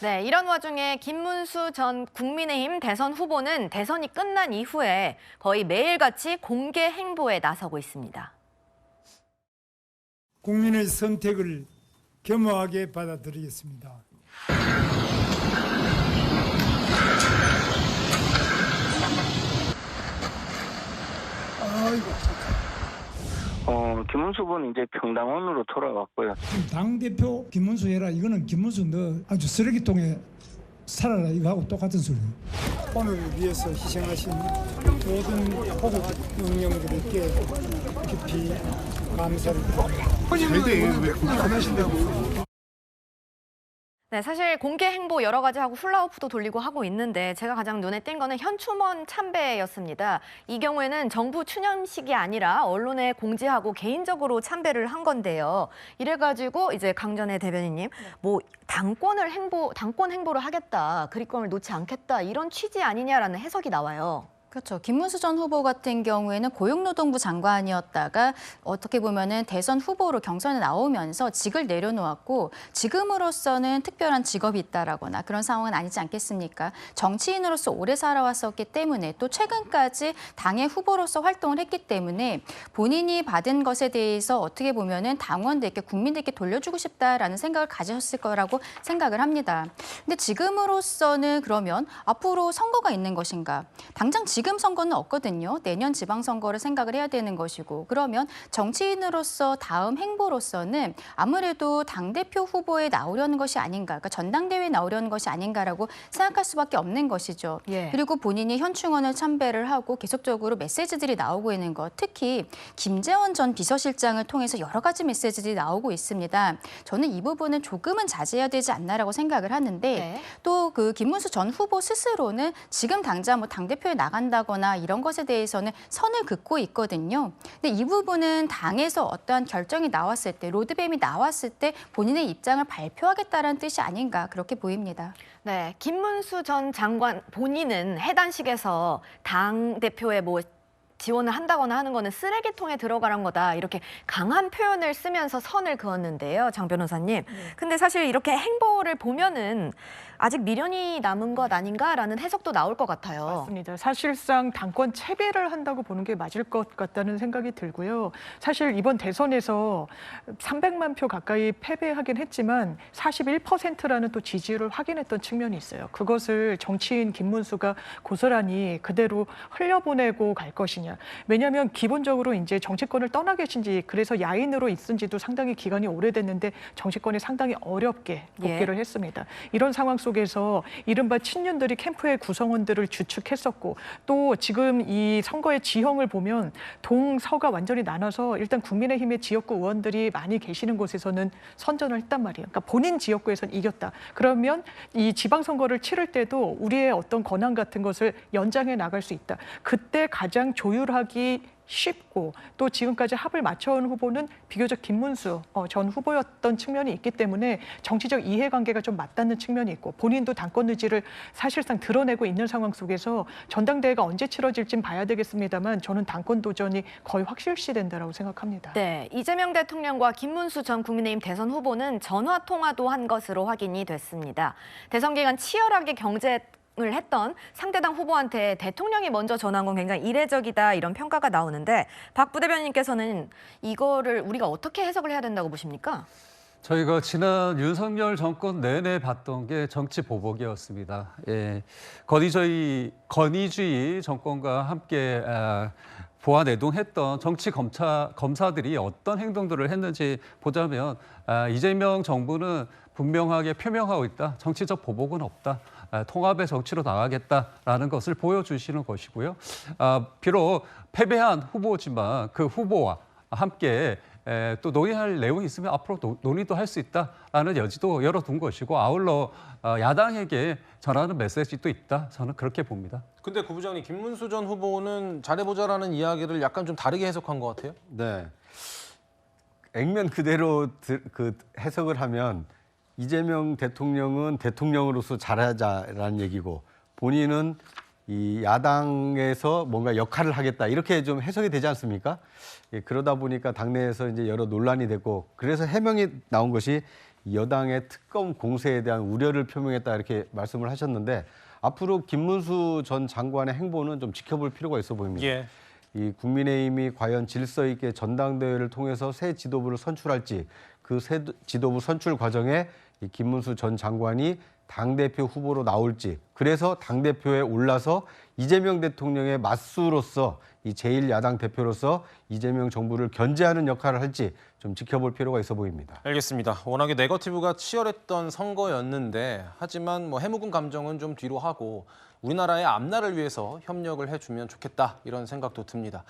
네, 이런 와중에 김문수 전 국민의힘 대선 후보는 대선이 끝난 이후에 거의 매일같이 공개 행보에 나서고 있습니다. 국민의 선택을 겸허하게 받아들이겠습니다. 김문수 후보는 이제 평당원으로 돌아왔고요. 당대표 김문수 해라. 이거는 김문수 너 아주 쓰레기통에 살아라. 이거 하고 똑같은 소리예요. 오늘을 위해서 희생하신 모든 호국 영령들에게 깊이 감사를 드립니다. 왜 그만하신다고? 네, 사실 공개 행보 여러 가지 하고 훌라후프도 돌리고 하고 있는데 제가 가장 눈에 띈 거는 현충원 참배였습니다. 이 경우에는 정부 추념식이 아니라 언론에 공지하고 개인적으로 참배를 한 건데요. 이래가지고 이제 강전의 대변인님, 뭐 당권 행보를 하겠다, 그립감을 놓지 않겠다 이런 취지 아니냐라는 해석이 나와요. 그렇죠. 김문수 전 후보 같은 경우에는 고용노동부 장관이었다가 어떻게 보면은 대선 후보로 경선에 나오면서 직을 내려놓았고 지금으로서는 특별한 직업이 있다라거나 그런 상황은 아니지 않겠습니까? 정치인으로서 오래 살아왔었기 때문에 또 최근까지 당의 후보로서 활동을 했기 때문에 본인이 받은 것에 대해서 어떻게 보면은 당원들께 국민들께 돌려주고 싶다라는 생각을 가지셨을 거라고 생각을 합니다. 근데 지금으로서는 그러면 앞으로 선거가 있는 것인가? 당장 지금 선거는 없거든요. 내년 지방선거를 생각을 해야 되는 것이고 그러면 정치인으로서 다음 행보로서는 아무래도 당대표 후보에 나오려는 것이 아닌가, 그러니까 전당대회에 나오려는 것이 아닌가라고 생각할 수밖에 없는 것이죠. 예. 그리고 본인이 현충원을 참배를 하고 계속적으로 메시지들이 나오고 있는 것, 특히 김재원 전 비서실장을 통해서 여러 가지 메시지들이 나오고 있습니다. 저는 이 부분은 조금은 자제해야 되지 않나라고 생각을 하는데 네. 또 그 김문수 전 후보 스스로는 지금 당장 뭐 당대표에 나간다거나 이런 것에 대해서는 선을 긋고 있거든요. 근데 이 부분은 당에서 어떠한 결정이 나왔을 때, 로드맵이 나왔을 때 본인의 입장을 발표하겠다는 뜻이 아닌가 그렇게 보입니다. 네, 김문수 전 장관 본인은 해단식에서 당 대표에 뭐 지원을 한다거나 하는 거는 쓰레기통에 들어가란 거다 이렇게 강한 표현을 쓰면서 선을 그었는데요, 장 변호사님. 근데 사실 이렇게 행보를 보면은 아직 미련이 남은 것 아닌가라는 해석도 나올 것 같아요. 맞습니다. 사실상 당권 채배를 한다고 보는 게 맞을 것 같다는 생각이 들고요. 사실 이번 대선에서 300만 표 가까이 패배하긴 했지만 41%라는 또 지지율을 확인했던 측면이 있어요. 그것을 정치인 김문수가 고스란히 그대로 흘려보내고 갈 것이냐. 왜냐하면 기본적으로 이제 정치권을 떠나 계신 지 그래서 야인으로 있은 지도 상당히 기간이 오래됐는데 정치권이 상당히 어렵게 복귀를 했습니다. 이런 상황 속에서 이른바 친윤들이 캠프의 구성원들을 주축했었고 또 지금 이 선거의 지형을 보면 동서가 완전히 나눠서 일단 국민의힘의 지역구 의원들이 많이 계시는 곳에서는 선전을 했단 말이에요. 그러니까 본인 지역구에서는 이겼다. 그러면 이 지방선거를 치를 때도 우리의 어떤 권한 같은 것을 연장해 나갈 수 있다. 그때 가장 조율하기 쉽고 또 지금까지 합을 맞춰온 후보는 비교적 김문수 전 후보였던 측면이 있기 때문에 정치적 이해관계가 좀 맞닿는 측면이 있고 본인도 당권 의지를 사실상 드러내고 있는 상황 속에서 전당대회가 언제 치러질진 봐야 되겠습니다만 저는 당권 도전이 거의 확실시된다라고 생각합니다. 네, 이재명 대통령과 김문수 전 국민의힘 대선 후보는 전화 통화도 한 것으로 확인이 됐습니다. 대선 기간 치열하게 경쟁을 했던 상대당 후보한테 대통령이 먼저 전화한 건 굉장히 이례적이다 이런 평가가 나오는데 박 부대변인께서는 이거를 우리가 어떻게 해석을 해야 된다고 보십니까? 저희가 지난 윤석열 정권 내내 봤던 게 정치 보복이었습니다. 예, 건의주의 정권과 함께 보완내동했던 정치 검사들이 어떤 행동들을 했는지 보자면 이재명 정부는 분명하게 표명하고 있다. 정치적 보복은 없다. 통합의 정치로 나가겠다라는 것을 보여주시는 것이고요. 비록 패배한 후보지만 그 후보와 함께 또 논의할 내용이 있으면 앞으로 논의도 할 수 있다라는 여지도 열어둔 것이고 아울러 야당에게 전하는 메시지도 있다. 저는 그렇게 봅니다. 근데 구 부장님, 김문수 전 후보는 잘해보자라는 이야기를 약간 좀 다르게 해석한 것 같아요. 네. 액면 그대로 해석을 하면 이재명 대통령은 대통령으로서 잘하자라는 얘기고 본인은 이 야당에서 뭔가 역할을 하겠다 이렇게 좀 해석이 되지 않습니까? 예, 그러다 보니까 당내에서 이제 여러 논란이 됐고 그래서 해명이 나온 것이 여당의 특검 공세에 대한 우려를 표명했다 이렇게 말씀을 하셨는데 앞으로 김문수 전 장관의 행보는 좀 지켜볼 필요가 있어 보입니다. 예. 이 국민의힘이 과연 질서 있게 전당대회를 통해서 새 지도부를 선출할지 그 새 지도부 선출 과정에 이 김문수 전 장관이 당대표 후보로 나올지 그래서 당대표에 올라서 이재명 대통령의 맞수로서 이 제1야당 대표로서 이재명 정부를 견제하는 역할을 할지 좀 지켜볼 필요가 있어 보입니다. 알겠습니다. 워낙에 네거티브가 치열했던 선거였는데 하지만 뭐 해묵은 감정은 좀 뒤로 하고 우리나라의 앞날을 위해서 협력을 해주면 좋겠다 이런 생각도 듭니다.